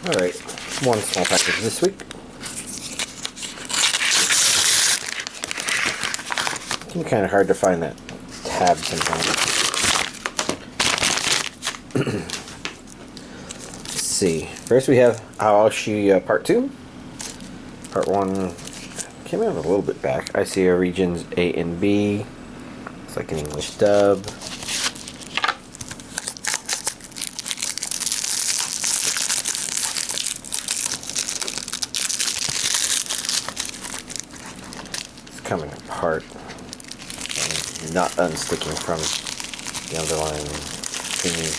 Alright, one small package this week. It can be kind of hard to find that tab sometimes. Let's see. First we have Ashi Part 2. Part 1 came out a little bit back. I see regions A and B. It's like an English dub. It's coming apart and not unsticking from the underlying thingy.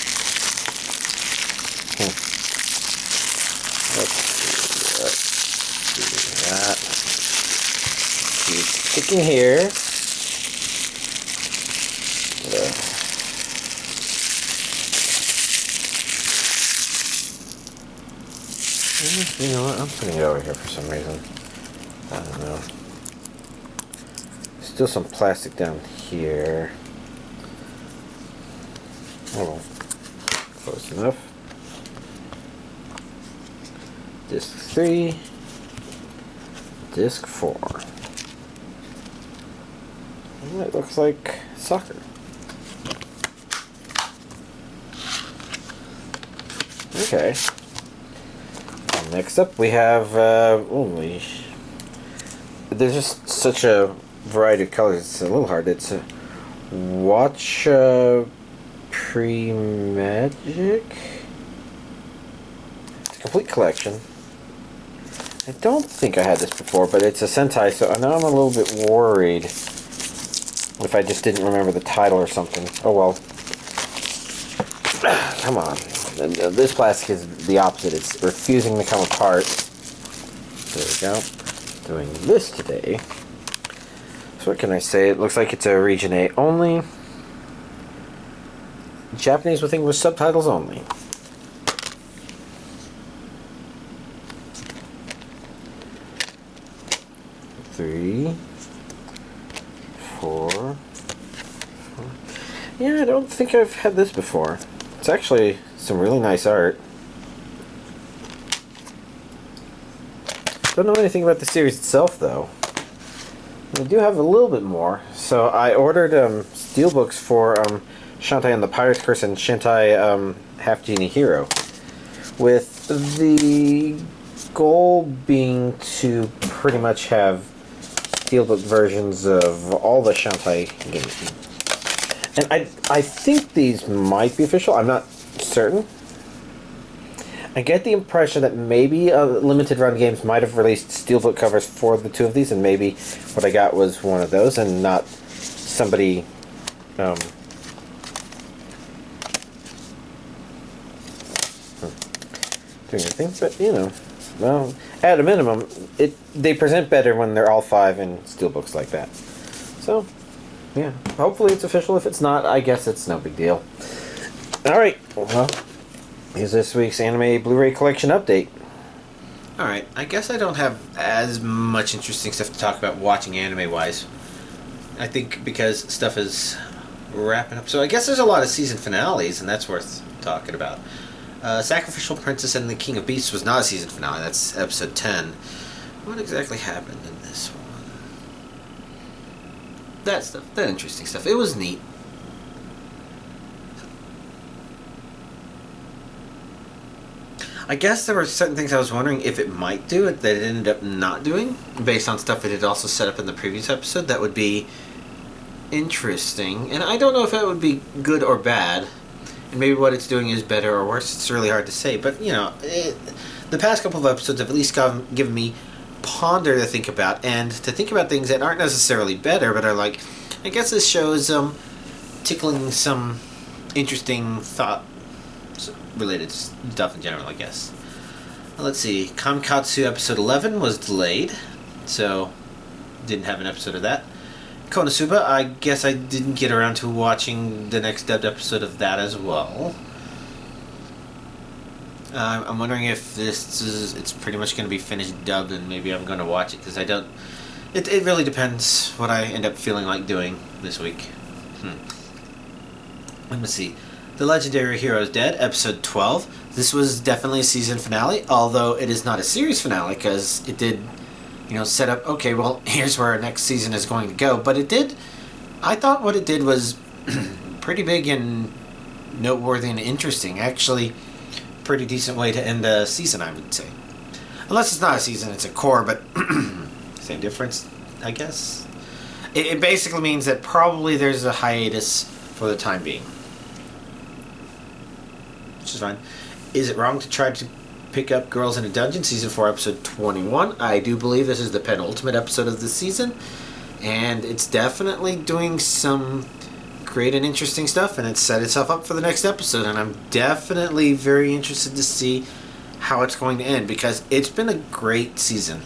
Let's do that. Keep sticking here. You know what? I'm putting it over here for some reason. I don't know. Still some plastic down here. Oh, close enough. Disc 3. Disc 4. And it looks like soccer. Okay. Next up we have, there's just such a variety of colors, it's a little hard. It's a WAccha PriMagi. It's a complete collection. I don't think I had this before, but it's a Shantae, so now I'm a little bit worried if I just didn't remember the title or something. Oh well. Come on. This plastic is the opposite. It's refusing to come apart. There we go. Doing this today. So what can I say? It looks like it's a region A only. Japanese with English subtitles only. Three, four. Yeah, I don't think I've had this before. It's actually some really nice art. Don't know anything about the series itself, though. I do have a little bit more. So I ordered steelbooks for Shantae and the Pirate's Curse and Shantae Half Genie Hero, with the goal being to pretty much have steelbook versions of all the Shantae games. And I think these might be official. I'm not certain. I get the impression that maybe Limited Run Games might have released steelbook covers for the two of these, and maybe what I got was one of those and not somebody doing anything. But you know, well, at a minimum, they present better when they're all 5 in steelbooks like that. So yeah, hopefully it's official. If it's not, I guess it's no big deal. Alright, well, here's this week's anime Blu-ray collection update. Alright, I guess I don't have as much interesting stuff to talk about watching anime-wise. I think because stuff is wrapping up. So I guess there's a lot of season finales, and that's worth talking about. Sacrificial Princess and the King of Beasts was not a season finale. That's episode 10. What exactly happened in this one? That stuff, that interesting stuff. It was neat. I guess there were certain things I was wondering if it might do it that it ended up not doing, based on stuff it had also set up in the previous episode. That would be interesting, and I don't know if that would be good or bad, and maybe what it's doing is better or worse. It's really hard to say, but you know, the past couple of episodes have at least given me ponder to think about, and to think about things that aren't necessarily better, but are like, I guess this show is tickling some interesting thought related stuff in general, I guess. Let's see, Kamikatsu episode 11 was delayed, so didn't have an episode of that. Konosuba, I guess I didn't get around to watching the next dubbed episode of that as well. I'm wondering if it's pretty much going to be finished dubbed, and maybe I'm going to watch it, because I don't... It really depends what I end up feeling like doing this week. Let me see. The Legendary Hero is Dead, episode 12. This was definitely a season finale, although it is not a series finale because it did, set up, okay, well, here's where our next season is going to go. But I thought what it did was pretty big and noteworthy and interesting. Actually, pretty decent way to end a season, I would say. Unless it's not a season, it's a core, but same difference, I guess. It basically means that probably there's a hiatus for the time being. Which is fine. Is it wrong to try to pick up Girls in a Dungeon, Season 4, Episode 21? I do believe this is the penultimate episode of the season. And it's definitely doing some great and interesting stuff, and it's set itself up for the next episode. And I'm definitely very interested to see how it's going to end, because it's been a great season.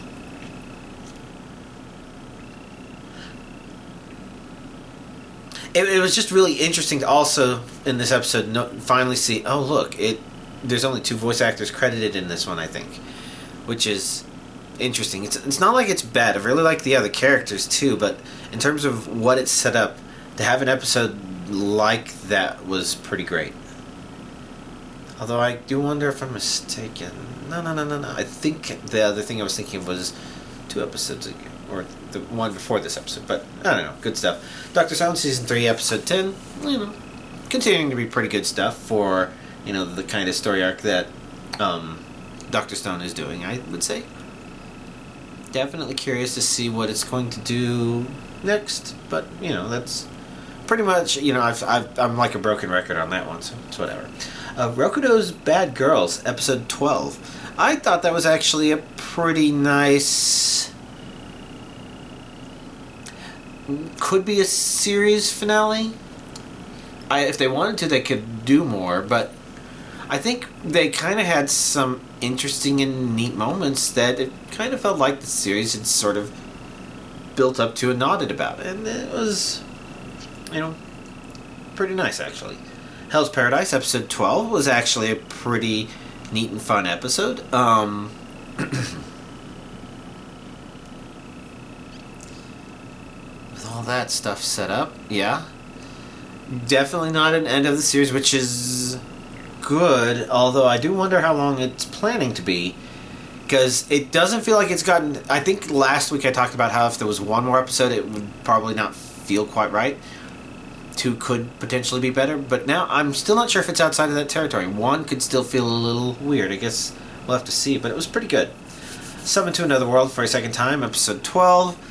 It was just really interesting to also, in this episode, finally see, oh look, there's only 2 voice actors credited in this one, I think. Which is interesting. It's not like it's bad. I really like the other characters too, but in terms of what it's set up, to have an episode like that was pretty great. Although I do wonder if I'm mistaken. No. I think the other thing I was thinking of was 2 episodes ago. Or the one before this episode, but I don't know, good stuff. Dr. Stone, Season 3, Episode 10, continuing to be pretty good stuff for, the kind of story arc that Dr. Stone is doing, I would say. Definitely curious to see what it's going to do next, but, that's pretty much, I'm like a broken record on that one, so it's whatever. Rokudo's Bad Girls, Episode 12. I thought that was actually a pretty nice... Could be a series finale. If they wanted to, they could do more, but I think they kind of had some interesting and neat moments that it kind of felt like the series had sort of built up to and nodded about, and it was, pretty nice, actually. Hell's Paradise, Episode 12, was actually a pretty neat and fun episode. All that stuff set up, yeah. Definitely not an end of the series, which is good, although I do wonder how long it's planning to be, because it doesn't feel like it's gotten... I think last week I talked about how if there was one more episode, it would probably not feel quite right. 2 could potentially be better, but now I'm still not sure if it's outside of that territory. 1 could still feel a little weird. I guess we'll have to see, but it was pretty good. Summoned to Another World for a Second Time, Episode 12.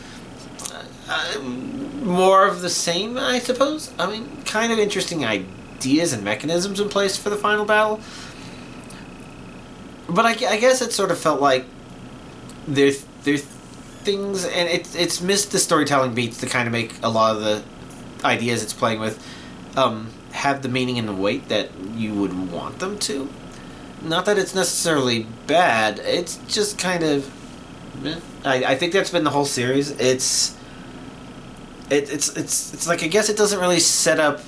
More of the same, I suppose. I mean, kind of interesting ideas and mechanisms in place for the final battle. But I guess it sort of felt like there's things, and it's missed the storytelling beats to kind of make a lot of the ideas it's playing with have the meaning and the weight that you would want them to. Not that it's necessarily bad. It's just kind of... I think that's been the whole series. It's like, I guess it doesn't really set up,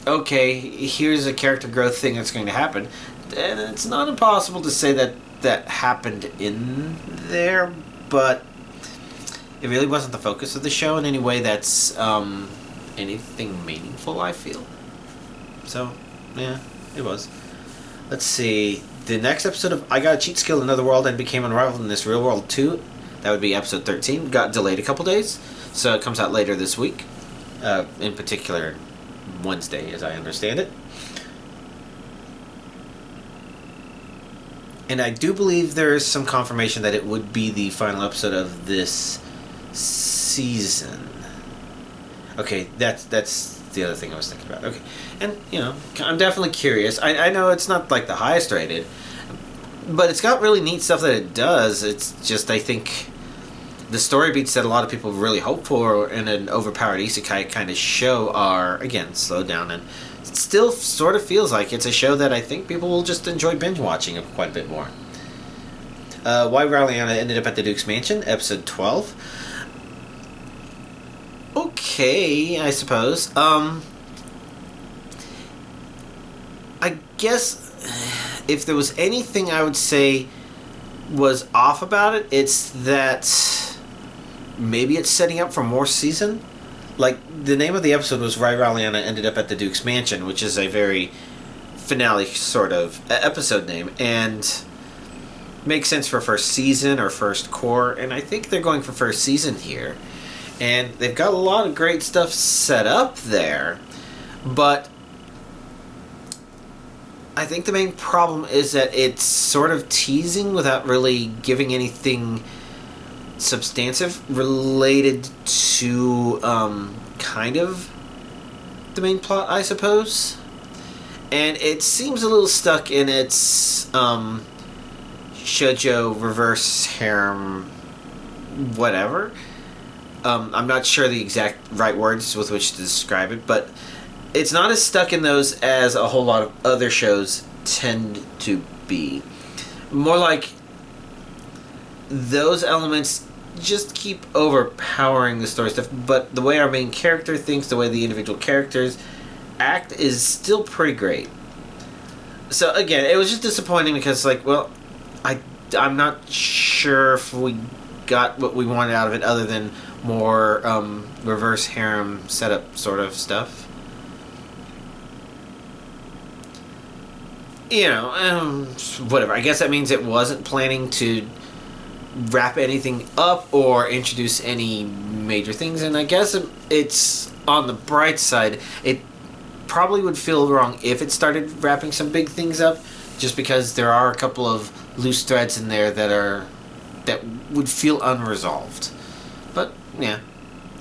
okay, here's a character growth thing that's going to happen. And it's not impossible to say that happened in there, but it really wasn't the focus of the show in any way that's anything meaningful, I feel. So, yeah, it was. Let's see. The next episode of I Got a Cheat Skill in Another World and Became Unrivaled in This Real World 2, that would be episode 13, got delayed a couple days, so it comes out later this week. In particular, Wednesday, as I understand it. And I do believe there is some confirmation that it would be the final episode of this season. Okay, that's the other thing I was thinking about. Okay, and, I'm definitely curious. I know it's not, like, the highest rated, but it's got really neat stuff that it does. It's just, I think, the story beats that a lot of people really hope for in an overpowered isekai kind of show are, again, slowed down, and it still sort of feels like it's a show that I think people will just enjoy binge watching quite a bit more. Why Raliana Ended Up at the Duke's Mansion, episode 12. Okay, I suppose. I guess if there was anything I would say was off about it, it's that maybe it's setting up for more season. Like, the name of the episode was Why Raliana Ended Up at the Duke's Mansion, which is a very finale sort of episode name, and makes sense for first season or first core, and I think they're going for first season here. And they've got a lot of great stuff set up there, but I think the main problem is that it's sort of teasing without really giving anything substantive related to kind of the main plot, I suppose. And it seems a little stuck in its shoujo reverse harem whatever. I'm not sure the exact right words with which to describe it, but it's not as stuck in those as a whole lot of other shows tend to be. More like those elements just keep overpowering the story stuff, but the way our main character thinks, the way the individual characters act is still pretty great. So again, it was just disappointing because, like, well, I'm not sure if we got what we wanted out of it other than more reverse harem setup sort of stuff. You know, whatever. I guess that means it wasn't planning to wrap anything up or introduce any major things, and I guess it's on the bright side. It probably would feel wrong if it started wrapping some big things up, just because there are a couple of loose threads in there that would feel unresolved. But yeah,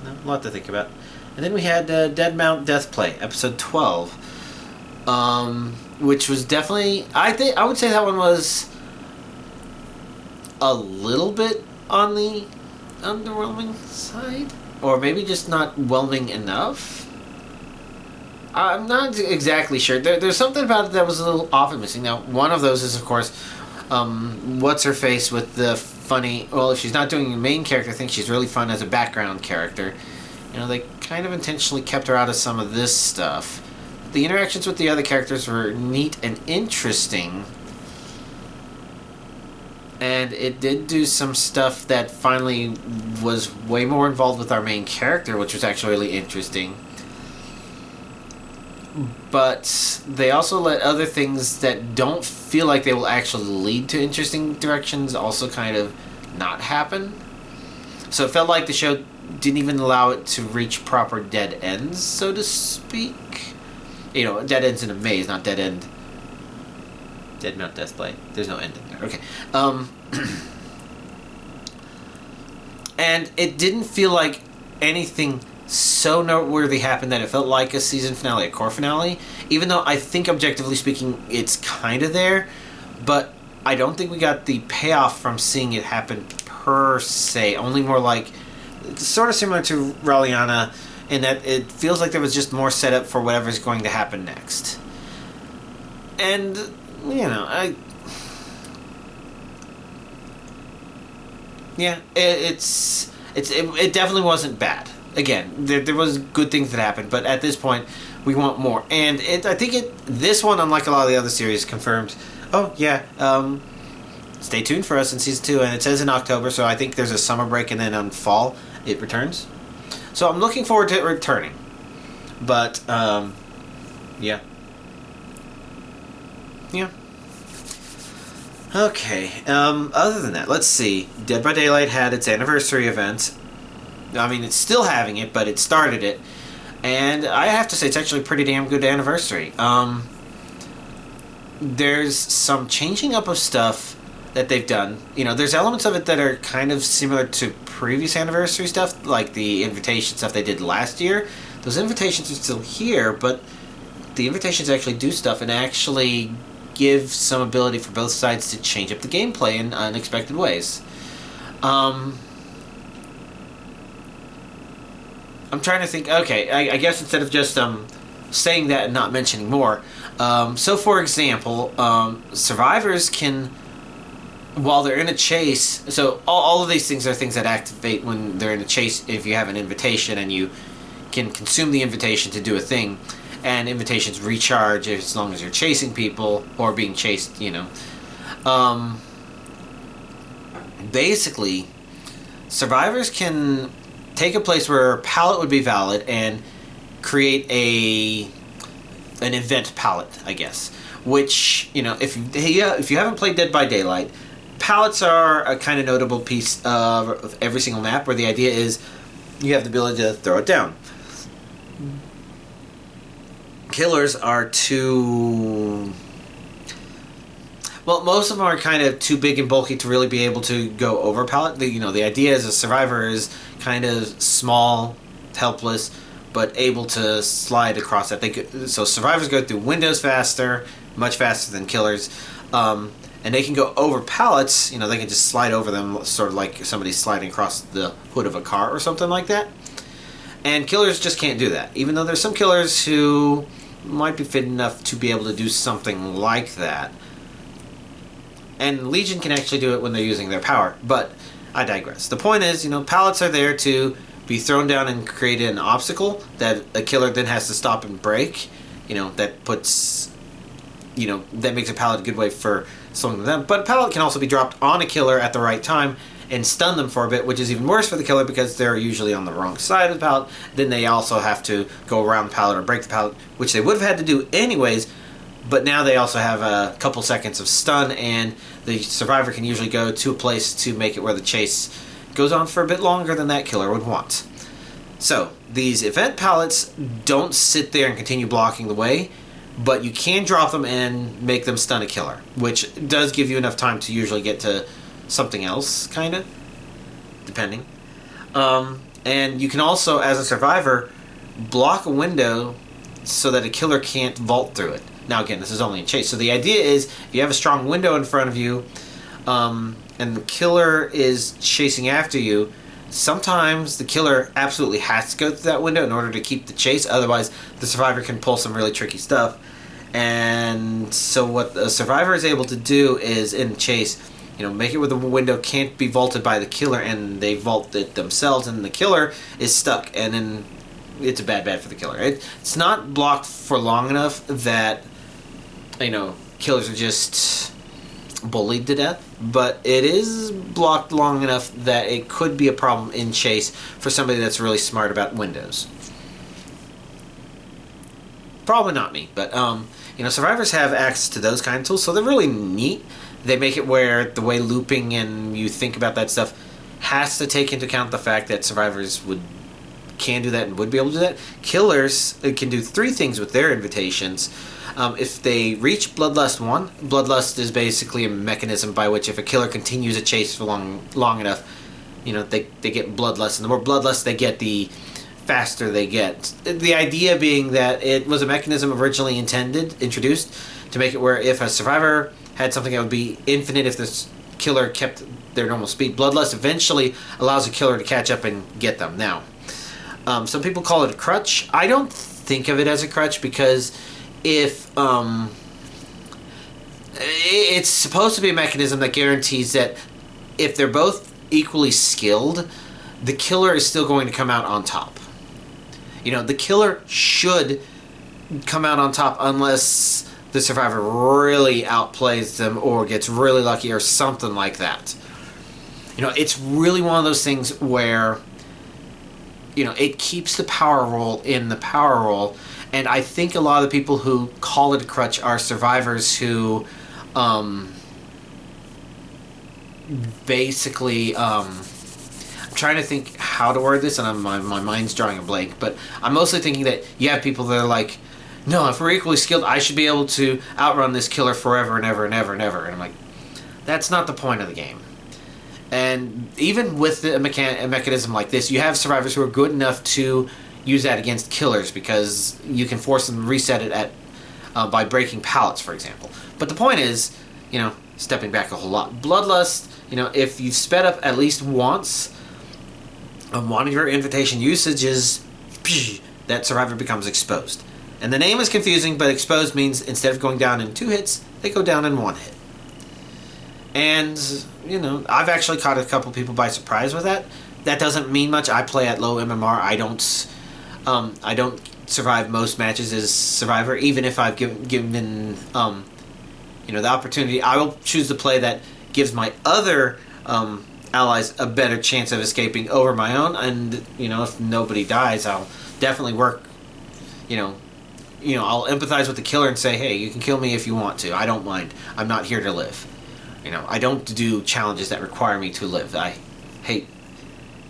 a lot to think about. And then we had Dead Mount Death Play, episode 12, which was definitely, I would say that one was a little bit on the underwhelming side, or maybe just not whelming enough. I'm not exactly sure. There's something about it that was a little off and missing. Now, one of those is, of course, what's her face with the funny. Well, if she's not doing the main character thing, she's really fun as a background character. You know, they kind of intentionally kept her out of some of this stuff. The interactions with the other characters were neat and interesting, and it did do some stuff that finally was way more involved with our main character, which was actually really interesting. But they also let other things that don't feel like they will actually lead to interesting directions also kind of not happen. So it felt like the show didn't even allow it to reach proper dead ends, so to speak. You know, dead ends in a maze, not dead end. Dead Mount Death Play. There's no end in there. Okay. And it didn't feel like anything so noteworthy happened that it felt like a season finale, a core finale. Even though I think, objectively speaking, it's kind of there. But I don't think we got the payoff from seeing it happen per se. Only more like, sort of similar to Raliana, in that it feels like there was just more setup for whatever's going to happen next. And, you know, it definitely wasn't bad. Again, there was good things that happened, but at this point, we want more. And I think this one, unlike a lot of the other series, confirmed, oh, yeah, stay tuned for us in Season 2, and it says in October, so I think there's a summer break, and then on fall, it returns. So I'm looking forward to it returning. But, yeah. Yeah. Okay, other than that, let's see. Dead by Daylight had its anniversary event. I mean, it's still having it, but it started it. And I have to say, it's actually a pretty damn good anniversary. There's some changing up of stuff that they've done. You know, there's elements of it that are kind of similar to previous anniversary stuff, like the invitation stuff they did last year. Those invitations are still here, but the invitations actually do stuff and actually give some ability for both sides to change up the gameplay in unexpected ways. I'm trying to think, okay, I guess instead of just saying that and not mentioning more, so for example, survivors can, while they're in a chase, so all of these things are things that activate when they're in a chase. If you have an invitation and you can consume the invitation to do a thing, and invitations recharge as long as you're chasing people or being chased, you know. Basically, survivors can take a place where a pallet would be valid and create an event pallet, I guess. Which, if you haven't played Dead by Daylight, pallets are a kind of notable piece of every single map, where the idea is you have the ability to throw it down. Killers are too... Well, most of them are kind of too big and bulky to really be able to go over a pallet. The idea is a survivor is kind of small, helpless, but able to slide across that. So survivors go through windows faster, much faster than killers, and they can go over pallets. They can just slide over them, sort of like somebody sliding across the hood of a car or something like that. And killers just can't do that, even though there's some killers who might be fit enough to be able to do something like that. And Legion can actually do it when they're using their power, but I digress. The point is, pallets are there to be thrown down and create an obstacle that a killer then has to stop and break. That puts, that makes a pallet a good way for slowing them. But a pallet can also be dropped on a killer at the right time and stun them for a bit, which is even worse for the killer because they're usually on the wrong side of the pallet. Then they also have to go around the pallet or break the pallet, which they would have had to do anyways. But now they also have a couple seconds of stun, and the survivor can usually go to a place to make it where the chase goes on for a bit longer than that killer would want. So, these event pallets don't sit there and continue blocking the way, but you can drop them and make them stun a killer, which does give you enough time to usually get to something else, kind of, depending. And you can also, as a survivor, block a window so that a killer can't vault through it. Now again, this is only in chase. So the idea is, if you have a strong window in front of you, and the killer is chasing after you, sometimes the killer absolutely has to go through that window in order to keep the chase. Otherwise, the survivor can pull some really tricky stuff. And so what the survivor is able to do is, in chase, make it where the window can't be vaulted by the killer, and they vault it themselves, and the killer is stuck. And then it's a bad for the killer. It's not blocked for long enough that killers are just bullied to death, but it is blocked long enough that it could be a problem in chase for somebody that's really smart about windows. Probably not me, but survivors have access to those kind of tools, so they're really neat. They make it where the way looping and you think about that stuff has to take into account the fact that survivors can do that and would be able to do that. Killers can do three things with their invitations. If they reach Bloodlust 1, Bloodlust is basically a mechanism by which if a killer continues a chase for long enough, they get Bloodlust. And the more Bloodlust they get, the faster they get. The idea being that it was a mechanism originally introduced to make it where if a survivor had something that would be infinite if this killer kept their normal speed, Bloodlust eventually allows a killer to catch up and get them. Now, some people call it a crutch. I don't think of it as a crutch because if it's supposed to be a mechanism that guarantees that if they're both equally skilled, the killer is still going to come out on top. The killer should come out on top unless the survivor really outplays them or gets really lucky or something like that. It's really one of those things where it keeps the power roll in the power roll. And I think a lot of the people who call it a crutch are survivors who basically... I'm trying to think how to word this, and my mind's drawing a blank. But I'm mostly thinking that you have people that are like, no, if we're equally skilled, I should be able to outrun this killer forever and ever and ever and ever. And I'm like, that's not the point of the game. And even with a mechanism like this, you have survivors who are good enough to use that against killers because you can force them to reset it by breaking pallets, for example. But the point is, stepping back a whole lot, Bloodlust, if you've sped up at least once on one of your invitation usages, that survivor becomes exposed. And the name is confusing, but exposed means instead of going down in 2 hits, they go down in 1 hit. And, I've actually caught a couple people by surprise with that. That doesn't mean much. I play at low MMR. I don't survive most matches as survivor, even if I've given the opportunity. I will choose the play that gives my other allies a better chance of escaping over my own. And you know, if nobody dies, I'll definitely work. I'll empathize with the killer and say, hey, you can kill me if you want to. I don't mind. I'm not here to live. I don't do challenges that require me to live. I hate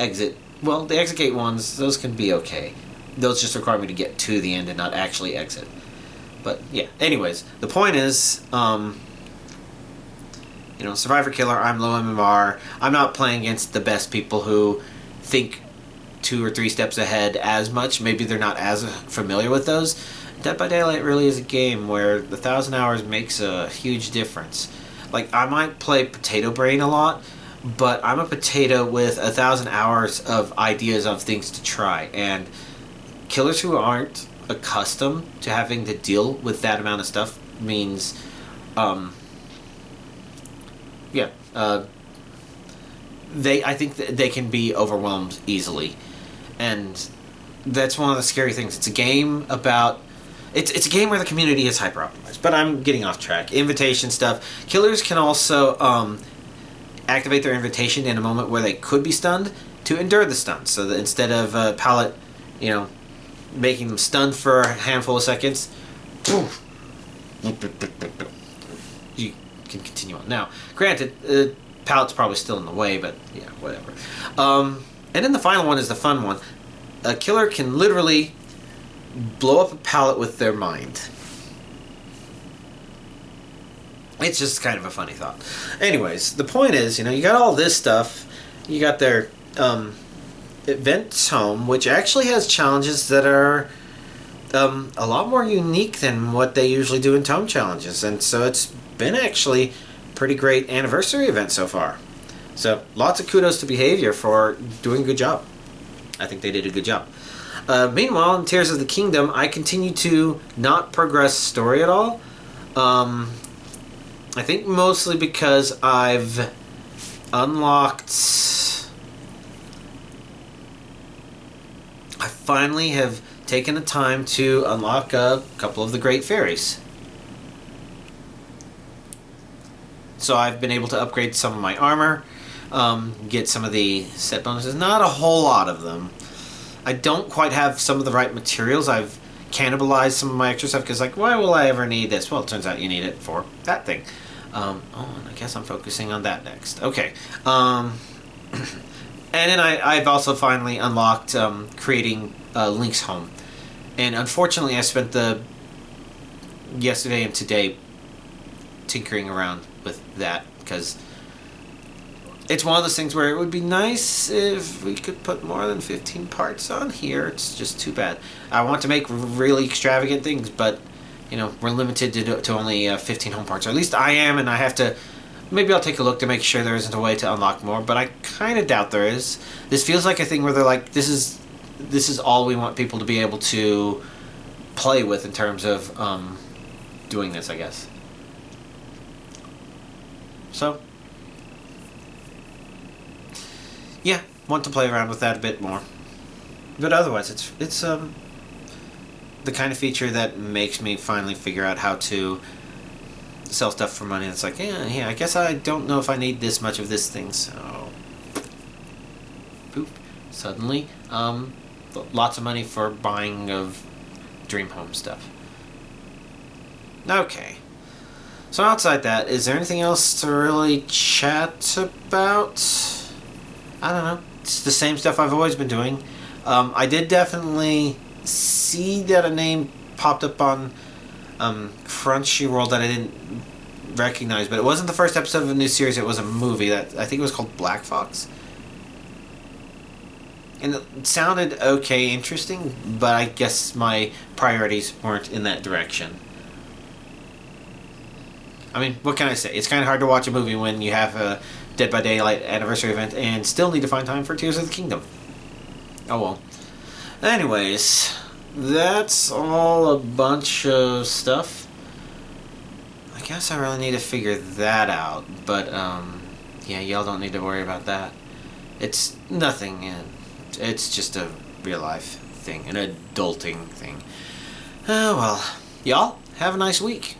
exit. Well, the exit gate ones, those can be okay. Those just require me to get to the end and not actually exit. But yeah, anyways, the point is, Survivor Killer, I'm low MMR. I'm not playing against the best people who think 2 or 3 steps ahead as much. Maybe they're not as familiar with those. Dead by Daylight really is a game where the 1,000 hours makes a huge difference. Like, I might play Potato Brain a lot, but I'm a potato with 1,000 hours of ideas of things to try. And killers who aren't accustomed to having to deal with that amount of stuff means, I think that they can be overwhelmed easily. And that's one of the scary things. It's a game about... It's a game where the community is hyper-optimized, but I'm getting off track. Invitation stuff. Killers can also activate their invitation in a moment where they could be stunned to endure the stun. So that instead of a pallet, making them stunned for a handful of seconds, poof, you can continue on. Now, granted, pallet's probably still in the way, but yeah, whatever. And then the final one is the fun one. A killer can literally blow up a pallet with their mind. It's just kind of a funny thought. Anyways, the point is, you got all this stuff. You got their events home, which actually has challenges that are a lot more unique than what they usually do in tome challenges. And so it's been actually a pretty great anniversary event so far. So lots of kudos to Behavior for doing a good job. I think they did a good job. Meanwhile, in Tears of the Kingdom, I continue to not progress story at all. I think mostly because I've unlocked... I finally have taken the time to unlock a couple of the Great Fairies. So I've been able to upgrade some of my armor, get some of the set bonuses. Not a whole lot of them. I don't quite have some of the right materials. I've cannibalized some of my extra stuff because, why will I ever need this? Well, it turns out you need it for that thing. And I guess I'm focusing on that next. Okay. And then I've also finally unlocked creating Link's home. And unfortunately, I spent the yesterday and today tinkering around with that because it's one of those things where it would be nice if we could put more than 15 parts on here. It's just too bad. I want to make really extravagant things, but we're limited to only 15 home parts. Or at least I am, and I have to... Maybe I'll take a look to make sure there isn't a way to unlock more, but I kind of doubt there is. This feels like a thing where they're like, this is all we want people to be able to play with in terms of doing this, I guess. So... yeah, want to play around with that a bit more. But otherwise, it's the kind of feature that makes me finally figure out how to sell stuff for money. It's like, I guess I don't know if I need this much of this thing, so... Poop. Suddenly, lots of money for buying of Dream Home stuff. Okay. So outside that, is there anything else to really chat about? I don't know. It's the same stuff I've always been doing. I did definitely see that a name popped up on Crunchyroll that I didn't recognize, but it wasn't the first episode of a new series. It was a movie that I think it was called Black Fox. And it sounded okay, interesting, but I guess my priorities weren't in that direction. I mean, what can I say? It's kind of hard to watch a movie when you have a Dead by Daylight anniversary event and still need to find time for Tears of the Kingdom. Oh well. Anyways, that's all a bunch of stuff. I guess I really need to figure that out, but yeah, y'all don't need to worry about that. It's nothing. It's just a real life thing, an adulting thing. Oh well. Y'all, have a nice week.